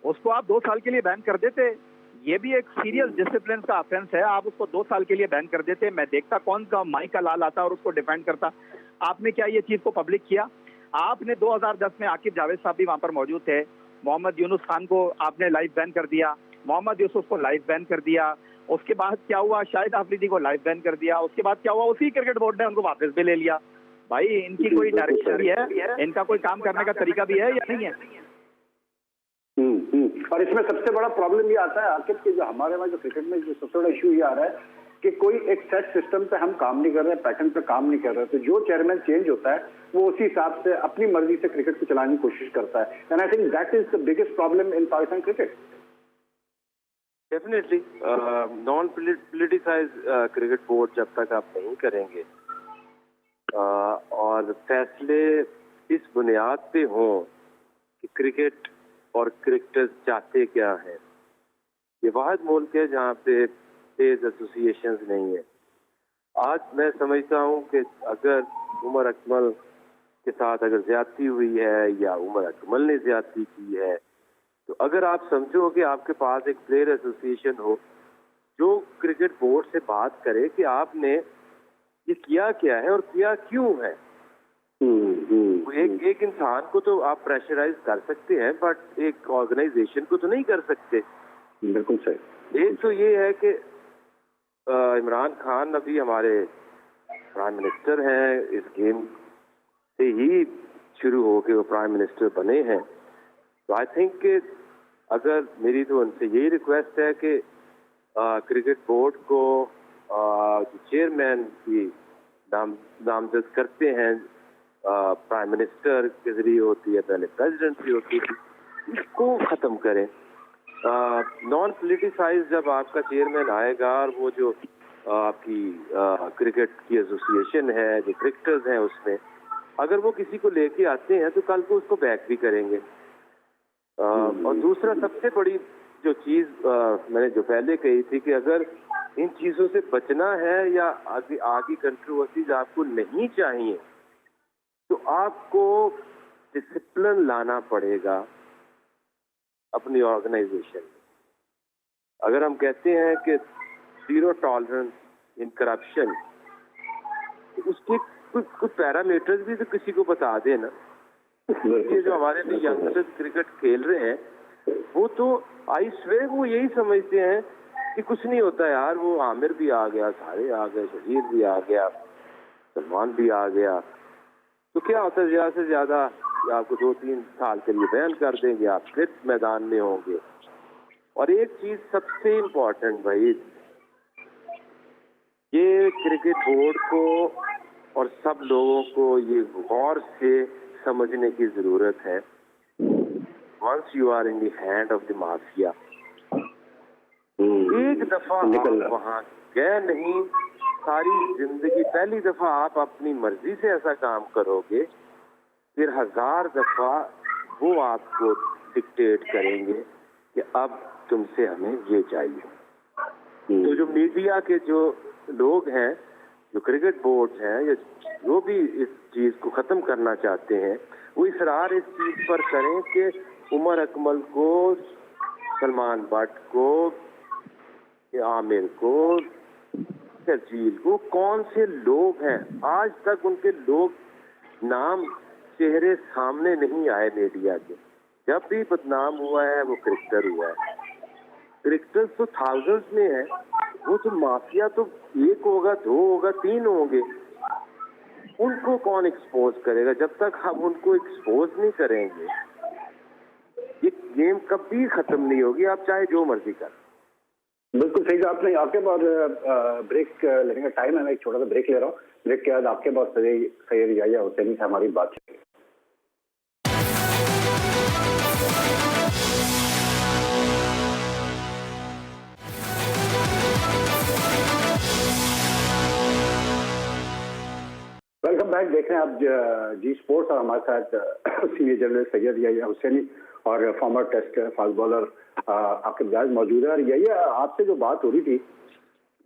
S3: उसको आप 2 साल के लिए बैन कर देते। ये भी एक सीरियस डिसिप्लिन का ऑफेंस है। आप उसको 2 साल के लिए बैन कर देते। मैं देखता कौन का माई का लाल आता और उसको डिफेंड करता। आपने क्या ये चीज को पब्लिक किया? आपने 2010 में आकिब जावेद साहब भी वहां पर मौजूद थे। मोहम्मद यूनुस खान को आपने लाइव बैन कर दिया, मोहम्मद यूसुफ को लाइव बैन कर दिया। उसके बाद क्या हुआ? शाहिद आफरीदी को लाइव बैन कर दिया। उसके बाद क्या हुआ? उसी क्रिकेट बोर्ड ने उनको वापस भी ले लिया। भाई इनकी कोई डायरेक्शन भी है, इनका कोई काम करने का तरीका भी है या नहीं है?
S1: और इसमें सबसे बड़ा प्रॉब्लम ये आता है आकिब कि जो हमारे वहाँ जो क्रिकेट में जो सबसे बड़ा इशू ये आ रहा है कि कोई एक सेट सिस्टम पे हम काम नहीं कर रहे, पैटर्न पे काम नहीं कर रहे। तो जो चेयरमैन चेंज होता है वो उसी हिसाब से अपनी मर्जी से क्रिकेट को चलाने की कोशिश करता है। And I think that is the biggest problem in Pakistan cricket.
S2: Definitely non politicise cricket board जब तक आप नहीं करेंगे और फैसले इस बुनियाद पे हों कि क्रिकेट और क्रिकेटर्स चाहते क्या है। ये वाहिद मुल्क है जहाँ पे तेज एसोसिएशंस नहीं है। आज मैं समझता हूँ कि अगर उमर अकमल के साथ अगर ज्यादती हुई है या उमर अकमल ने ज्यादती की है, तो अगर आप समझो कि आपके पास एक प्लेयर एसोसिएशन हो जो क्रिकेट बोर्ड से बात करे कि आपने ये किया क्या है और किया क्यों है। एक इंसान को तो आप प्रेशराइज कर सकते हैं, बट एक ऑर्गेनाइजेशन को तो नहीं कर सकते।
S1: बिल्कुल सही।
S2: एक तो ये है कि इमरान खान अभी हमारे प्राइम मिनिस्टर हैं, इस गेम से ही शुरू हो के वो प्राइम मिनिस्टर बने हैं। तो आई थिंक कि अगर मेरी तो उनसे यही रिक्वेस्ट है कि क्रिकेट बोर्ड को जो चेयरमैन की नामजद करते हैं प्राइम मिनिस्टर के जरिए होती है, पहले प्रेसिडेंट की होती थी, इसको खत्म करें। नॉन पॉलिटिसाइज जब आपका चेयरमैन आएगा और वो जो आपकी क्रिकेट की एसोसिएशन है, जो क्रिकेटर्स हैं उसमें अगर वो किसी को लेके आते हैं तो कल को उसको बैक भी करेंगे। और दूसरा सबसे बड़ी जो चीज मैंने जो पहले कही थी कि अगर इन चीजों से बचना है या आगे कंट्रोवर्सीज आपको नहीं चाहिए तो आपको डिसिप्लिन लाना पड़ेगा अपनी ऑर्गेनाइजेशन में। अगर हम कहते हैं कि 0 टॉलरेंस इन करप्शन, तो उसके कुछ पैरामीटर्स भी तो किसी को बता देना। ये जो हमारे लिए यंगस्टर्स क्रिकेट खेल रहे हैं वो तो आई स्वेयर वो यही समझते हैं कि कुछ नहीं होता यार, वो आमिर भी आ गया, सारे आ गए, शहीर भी आ गया, सलमान भी आ गया, तो क्या होता है ज्यादा से ज्यादा आपको 2-3 साल के लिए बैन कर देंगे, आप फिर मैदान में होंगे। और एक चीज सबसे इम्पोर्टेंट भाई, ये क्रिकेट बोर्ड को और सब लोगों को ये गौर से समझने की जरूरत है, once you are in the hand of the mafia, एक दफा आप वहां गए नहीं, सारी जिंदगी पहली दफा आप अपनी मर्जी से ऐसा काम करोगे, फिर 1000 दफा वो आपको डिक्टेट करेंगे कि अब तुमसे हमें ये चाहिए। तो जो मीडिया के जो लोग हैं, जो क्रिकेट बोर्ड हैं, या जो भी इस चीज को खत्म करना चाहते हैं, वो इसरार इस चीज पर करें कि उमर अकमल को, सलमान बट को, आमिर को, शर्जील को, कौन से लोग हैं आज तक उनके लोग नाम चेहरे सामने नहीं आए मीडिया के। जब भी बदनाम हुआ है वो क्रिकेटर हुआ है। क्रिकेटर्स तो थाउजेंड्स में है, वो तो माफिया तो 1 होगा, 2 होगा, 3 होंगे। उनको कौन एक्सपोज करेगा? जब तक हम उनको एक्सपोज नहीं करेंगे ये गेम कभी खत्म नहीं होगी, आप चाहे जो मर्जी कर।
S1: बिल्कुल सही कहा आपने। आपके बाद ब्रेक लेने का टाइम है, मैं एक छोटा सा ब्रेक ले रहा हूँ। ब्रेक के बाद आपके बाद सैयद याहिया हुसैनी से हमारी बात चलेगी। Welcome back. देख रहे हैं आप जी स्पोर्ट्स और हमारे साथ सीनियर जर्नलिस्ट सैयद याहिया हुसैनी और फॉर्मर टेस्ट फास्ट बॉलर आपके मिजाज मौजूद है। और याहिया, आपसे जो बात हो रही थी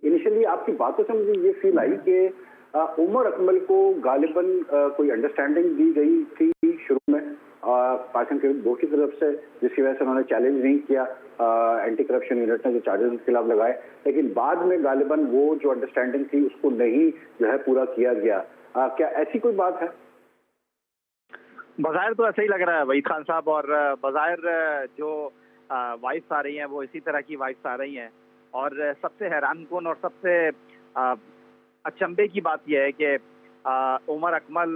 S1: इनिशियली, आपकी बातों से मुझे ये फील आई कि उमर अकमल को गालिबन कोई अंडरस्टैंडिंग दी गई थी शुरू में पाकिस्तान क्रिकेट बोर्ड की तरफ से, जिसकी वजह से उन्होंने चैलेंज नहीं किया, एंटी करप्शन यूनिट ने जो चार्जेस उसके खिलाफ लगाए, लेकिन बाद में गालिबन वो जो अंडरस्टैंडिंग थी उसको नहीं जो है पूरा किया गया। क्या ऐसी कोई बात है?
S3: बज़ाहिर तो ऐसा ही लग रहा है वहीद खान साहब, और बज़ाहिर जो वाइफ्स आ रही हैं वो इसी तरह की वाइफ्स आ रही हैं। और सबसे हैरानकुन और सबसे अचंभे की बात यह है कि उमर अकमल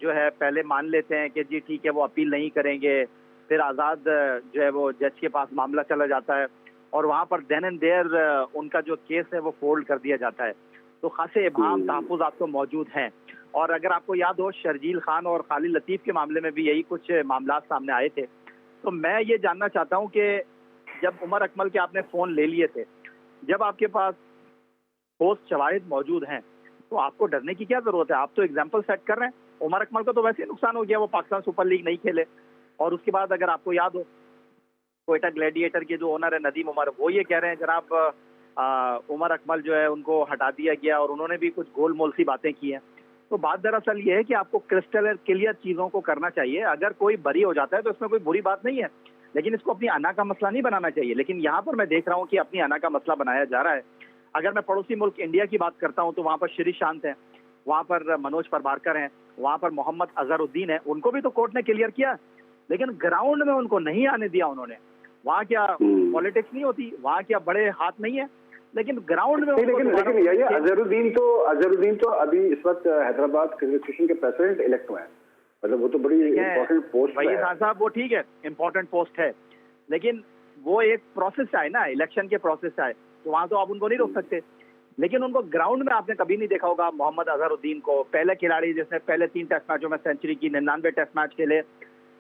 S3: जो है पहले मान लेते हैं कि जी ठीक है वो अपील नहीं करेंगे, फिर आज़ाद जो है वो जज के पास मामला चला जाता है और वहाँ पर देन एंड देयर उनका जो केस है वो फोल्ड कर दिया जाता है। तो खासे इबाम तहफ़्फ़ुज़ तो मौजूद हैं। और अगर आपको याद हो, शर्जील खान और खालिद लतीफ़ के मामले में भी यही कुछ मामला सामने आए थे। तो मैं ये जानना चाहता हूँ कि जब उमर अकमल के आपने फ़ोन ले लिए थे, जब आपके पास ठोस शवाहिद मौजूद हैं, तो आपको डरने की क्या ज़रूरत है? आप तो एग्जाम्पल सेट कर रहे हैं। उमर अकमल को तो वैसे ही नुकसान हो गया, वो पाकिस्तान सुपर लीग नहीं खेले। और उसके बाद अगर आपको याद हो, क्वेटा ग्लैडिएटर के जो ओनर है नदीम उमर, वो ये कह रहे हैं जनाब उमर अकमल जो है उनको हटा दिया गया, और उन्होंने भी कुछ गोल मोल सी बातें की हैं। तो बात दरअसल ये है कि आपको क्रिस्टल क्लियर चीज़ों को करना चाहिए। अगर कोई बरी हो जाता है तो इसमें कोई बुरी बात नहीं है, लेकिन इसको अपनी अना का मसला नहीं बनाना चाहिए। लेकिन यहाँ पर मैं देख रहा हूँ कि अपनी अना का मसला बनाया जा रहा है। अगर मैं पड़ोसी मुल्क इंडिया की बात करता हूँ तो वहाँ पर श्री शांत हैं, वहाँ पर मनोज परबारकर हैं, वहाँ पर मोहम्मद अजहरुद्दीन है। उनको भी तो कोर्ट ने क्लियर किया, लेकिन ग्राउंड में उनको नहीं आने दिया उन्होंने। वहाँ क्या पॉलिटिक्स नहीं होती? वहाँ क्या बड़े हाथ नहीं है? लेकिन ग्राउंड में
S1: लेकिन ये अजहरुद्दीन तो अभी इस वक्त हैदराबाद क्रिकेट एसोसिएशन के प्रेसिडेंट इलेक्ट हुए हैं। मतलब वो तो बड़ी इंपॉर्टेंट पोस्ट है।
S3: खान साहब वो ठीक है, इंपॉर्टेंट पोस्ट है, लेकिन वो एक प्रोसेस है ना, इलेक्शन के प्रोसेस है, तो वहाँ तो आप उनको नहीं रोक सकते। लेकिन उनको ग्राउंड में आपने कभी नहीं देखा होगा। मोहम्मद अजहरुद्दीन को, पहले खिलाड़ी जिसने पहले 3 टेस्ट मैचों में सेंचुरी की, 99 टेस्ट मैच खेले,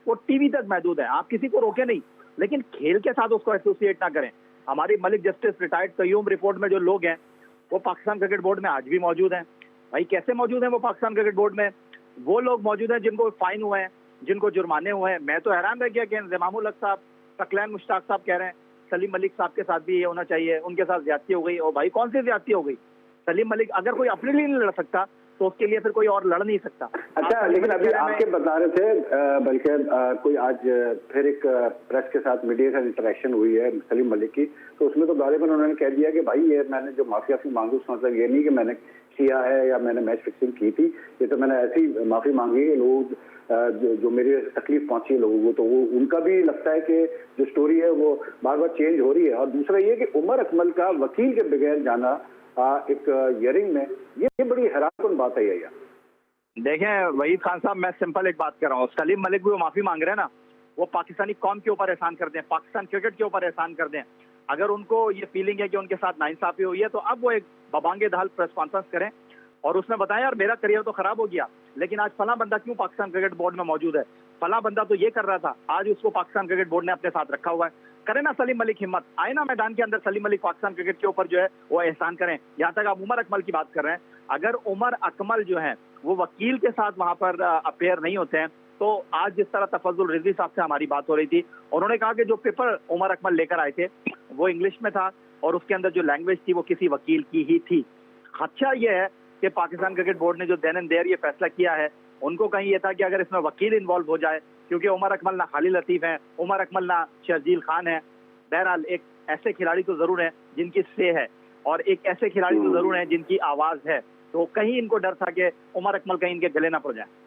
S3: वो टीवी तक महदूद है। आप किसी को रोके नहीं, लेकिन खेल के साथ उसको एसोसिएट ना करें। हमारी Malik justice retired Qayyum report में जो लोग हैं वो पाकिस्तान क्रिकेट बोर्ड में आज भी मौजूद हैं। भाई कैसे मौजूद हैं वो पाकिस्तान क्रिकेट बोर्ड में? वो लोग मौजूद हैं जिनको फाइन हुए हैं, जिनको जुर्माने हुए हैं। मैं तो हैरान रह गया कि इंज़मामुल हक साहब, सकलैन मुश्ताक साहब कह रहे हैं सलीम मलिक साहब के साथ भी ये होना चाहिए, उनके साथ ज्यादती हो गई। और भाई कौन सी ज्यादती हो गई? सलीम मलिक अगर कोई अपने लिए नहीं लड़ सकता तो उसके लिए फिर कोई और लड़ नहीं सकता।
S1: अच्छा, लेकिन अभी आपके बता रहे थे बल्कि कोई आज फिर एक प्रेस के साथ, मीडिया के साथ इंटरेक्शन हुई है सलीम मलिक की, तो उसमें तो गालिबन उन्होंने कह दिया कि भाई ये मैंने जो माफिया से मांगी उसका मतलब ये नहीं कि मैंने किया है या मैंने मैच फिक्सिंग की थी, ये तो मैंने ऐसी माफी मांगी है। लोग जो मेरी तकलीफ पहुंची है लोगों को, तो वो उनका भी लगता है कि जो स्टोरी है वो बार बार चेंज हो रही है। और दूसरा ये कि उमर अकमल का वकील के बगैर जाना एक हियरिंग में, ये बड़ी हैरानकुन बात है। ये
S3: देखें वहीद खान साहब, मैं सिंपल एक बात कर रहा हूँ, सलीम मलिक भी वो माफी मांग रहे हैं ना, वो पाकिस्तानी कौम के ऊपर एहसान कर दें, पाकिस्तान क्रिकेट के ऊपर एहसान कर दें। अगर उनको ये फीलिंग है कि उनके साथ नाइंसाफी हुई है तो अब वो एक बबांगे दाल प्रेस कॉन्फ्रेंस करें और उसमें बताएं यार मेरा करियर तो खराब हो गया, लेकिन आज फला बंदा क्यों पाकिस्तान क्रिकेट बोर्ड में मौजूद है, फला बंदा तो ये कर रहा था, आज उसको पाकिस्तान क्रिकेट बोर्ड ने अपने साथ रखा हुआ है। करें ना सलीम मलिक हिम्मत, आए ना मैदान के अंदर, सलीम मलिक पाकिस्तान क्रिकेट के ऊपर जो है वो एहसान करें। यहाँ तक आप उमर अकमल की बात कर रहे हैं, अगर उमर अकमल जो है वो वकील के साथ वहां पर अपेयर नहीं होते हैं तो आज जिस तरह तफज्जुल रिजवी साहब से हमारी बात हो रही थी, उन्होंने कहा कि जो पेपर उमर अकमल लेकर आए थे वो इंग्लिश में था और उसके अंदर जो लैंग्वेज थी वो किसी वकील की ही थी। खदशा ये है कि पाकिस्तान क्रिकेट बोर्ड ने जो देन एंड देयर ये फैसला किया है, उनको कहीं ये था कि अगर इसमें वकील इन्वॉल्व हो जाए, क्योंकि उमर अकमल ना खालिद लतीफ है, उमर अकमल ना शर्जील खान है, बहरहाल एक ऐसे खिलाड़ी तो जरूर हैं जिनकी से है और एक ऐसे खिलाड़ी तो जरूर हैं जिनकी आवाज है, तो कहीं इनको डर था कि उमर अकमल कहीं इनके गले ना पड़ जाए।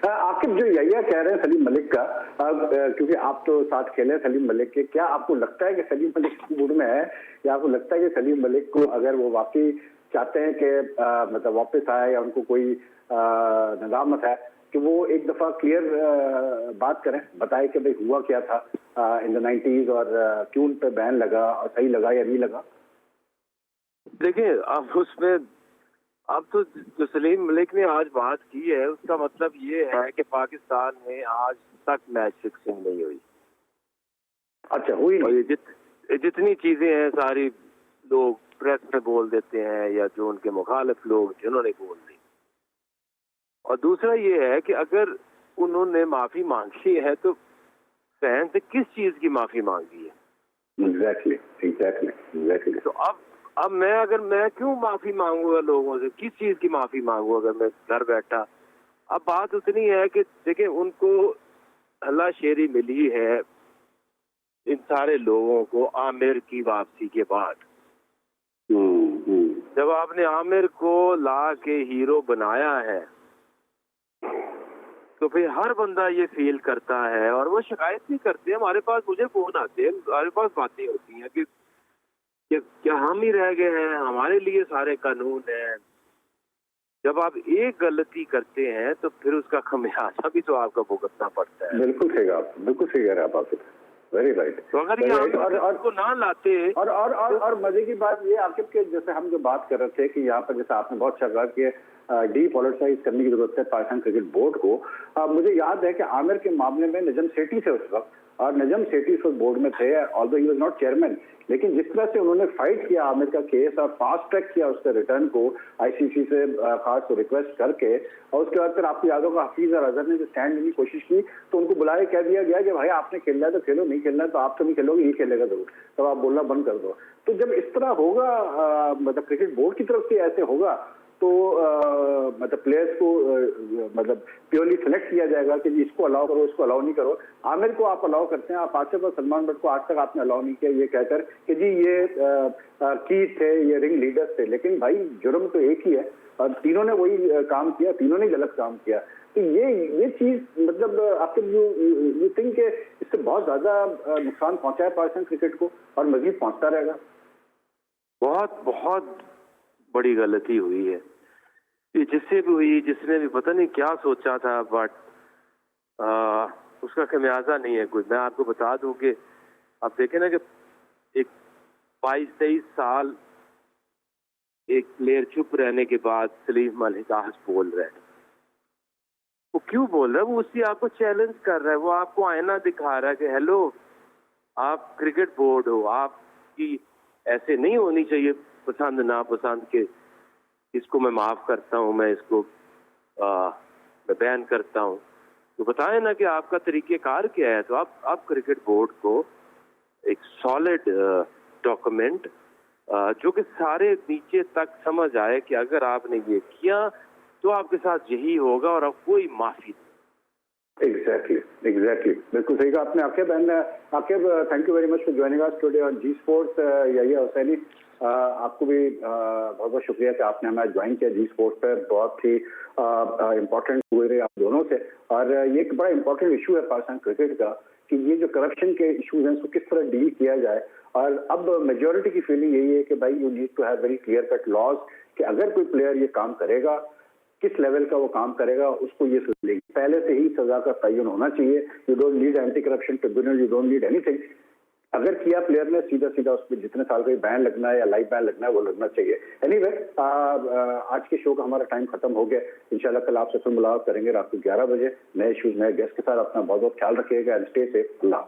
S1: आकिब, जो यहिया कह रहे हैं सलीम मलिक का, क्योंकि आप तो साथ खेले सलीम मलिक के, क्या आपको लगता है कि सलीम मलिक मूड में है, या आपको लगता है कि सलीम मलिक को अगर वो वाकई चाहते हैं कि मतलब वापस आए या उनको कोई नदामत है कि वो एक दफा क्लियर बात करें, बताए कि भाई हुआ क्या था इन द 90s और क्यों उन पे बैन लगा और सही लगा या नहीं लगा?
S2: देखिए, अब उसमें अब तो जो सलीम मलिक ने आज बात की है उसका मतलब ये है कि पाकिस्तान में आज तक मैच फिक्सिंग नहीं हुई।
S1: अच्छा, हुई नहीं।
S2: और ये जितनी चीजें हैं सारी लोग प्रेस में बोल देते हैं या जो उनके मुखालिफ लोग जिन्होंने बोल दी। और दूसरा ये है कि अगर उन्होंने माफी मांगी है तो फैन से किस चीज की माफी मांगी है?
S1: एग्जैक्टली।
S2: तो अब मैं क्यों माफी मांगूंगा लोगों से, किस चीज की माफी मांगू अगर मैं घर बैठा? अब बात उतनी है कि देखिए, उनको हल्लाशेरी मिली है इन सारे लोगों को आमिर की वापसी के बाद। जब आपने आमिर को ला के हीरो बनाया है तो फिर हर बंदा ये फील करता है और वो शिकायत भी करते हैं। हमारे पास, मुझे फोन आते हैं, हमारे पास बातें होती हैं कि क्या हम ही रह गए हैं, हमारे लिए सारे कानून हैं। जब आप एक गलती करते हैं तो फिर उसका खमियाजा भी तो आपका भुगतना पड़ता है।
S1: बिल्कुल सही कह रहे आप। Very right.
S2: तो अगर ये को ना लाते
S1: और मजे की बात ये आकिब के, जैसे हम जो बात कर रहे थे कि यहाँ पर जैसे आपने बहुत अच्छा कहा कि डीपॉलिटिसाइज करने की जरूरत है पाकिस्तान क्रिकेट बोर्ड को। मुझे याद है कि आमिर के मामले में नजम सेठी थे उस वक्त, और नजम सेठी उस बोर्ड में थे, although he was not chairman, लेकिन जिस तरह से उन्होंने फाइट किया आमिर का केस और फास्ट ट्रैक किया उसके रिटर्न को आईसीसी से खास को रिक्वेस्ट करके, और उसके बाद फिर आपको याद होगा हफीज और अजहर ने जो स्टैंड लेने की कोशिश की तो उनको बुलाया, कह दिया गया कि भाई आपने खेलना है तो खेलो, नहीं खेलना है तो आप तो नहीं खेलोगे, ये खेलेगा जरूर, तो आप बोलना बंद कर दो। तो जब इस तरह होगा, मतलब क्रिकेट बोर्ड की तरफ से ऐसे होगा तो मतलब प्लेयर्स को मतलब प्योरली सेलेक्ट किया जाएगा कि इसको अलाउ करो, इसको अलाउ नहीं करो। आमिर को आप अलाउ करते हैं, आप आसिफ और सलमान बट को आज तक आपने अलाउ नहीं किया ये कहकर कि जी ये की थे, ये रिंग लीडर्स थे, लेकिन भाई जुर्म तो एक ही है और तीनों ने वही काम किया, तीनों ने गलत काम किया। तो ये चीज मतलब आपके यू थिंक के इससे बहुत ज्यादा नुकसान पहुंचा है पाकिस्तान क्रिकेट को और मजीद पहुंचता रहेगा?
S2: बहुत बड़ी गलती हुई है ये, जिससे भी हुई, जिसने भी पता नहीं क्या सोचा था, बट उसका खमियाजा नहीं है कोई। मैं आपको बता दूं कि आप देखें ना कि एक 22-23 साल एक प्लेयर चुप रहने के बाद सलीम मलिक आज बोल रहे हैं। वो क्यों बोल रहा है? वो उसी आपको चैलेंज कर रहा है, वो आपको आईना दिखा रहा है कि हेलो, आप क्रिकेट बोर्ड हो, आपकी ऐसे नहीं होनी चाहिए पसंद नापसंद के, इसको मैं माफ करता हूं, मैं इसको मैं बैन करता हूं। तो बताएं ना कि आपका तरीकेकार क्या है। तो आप क्रिकेट बोर्ड को एक सॉलिड डॉक्यूमेंट जो कि सारे नीचे तक समझ आए कि अगर आपने ये किया तो आपके साथ यही होगा और अब कोई माफी नहीं।
S1: एग्जैक्टली बिल्कुल सही कहा आपने Aqib. Aqib, thank you very much for joining us today on Zee sports. Yahya Husaini, आपको भी बहुत बहुत शुक्रिया कि आपने हमें ज्वाइन किया जी स्पोर्ट्स पर। बहुत ही इम्पोर्टेंट हुए रहे आप दोनों से, और ये एक बड़ा इम्पोर्टेंट इशू है पाकिस्तान क्रिकेट का कि ये जो करप्शन के इशूज हैं उसको किस तरह डील किया जाए। और अब मेजोरिटी की फीलिंग यही है कि भाई you need to have very clear cut laws कि अगर कोई प्लेयर ये काम करेगा किस लेवल का वो काम करेगा उसको ये सजा मिलेगी। पहले से ही सजा का तयन होना चाहिए। You don't need anti corruption tribunal, you don't need anything. अगर किया प्लेयर ने सीधा सीधा उस पर जितने साल का बैन लगना है या लाइफ बैन लगना है वो लगना चाहिए। एनीवे, आज के शो का हमारा टाइम खत्म हो गया। इंशाल्लाह कल आपसे फिर मुलाकात करेंगे रात को 11 बजे नए इश्यूज नए गेस्ट के साथ। अपना बहुत बहुत ख्याल रखिएगा। Stay safe. अल्लाह।